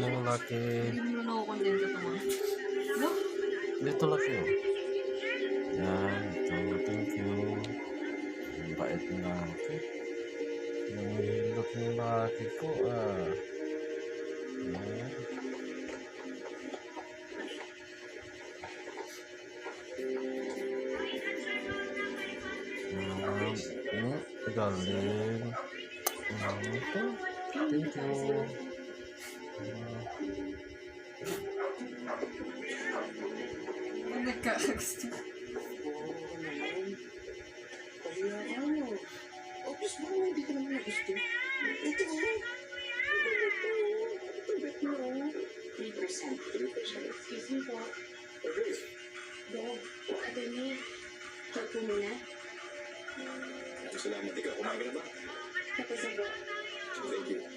mo laki. Hindi mo na ako kondensya ito mga. No? Dito laki oh. Yan, ito, thank you. Ang bait ng laki. Ang hilot ng laki ko ah. Yan. Galing. Ito. Thank you. Nagkakagusto. Opis mo, hindi ko naman gusto. Ito mo. Tubit mo. 3%. 3%. Excuse me po. Dad, Academy. Help po muna. Salamat. Ikaw, kumain ka na ba? Tapos na po. Thank you.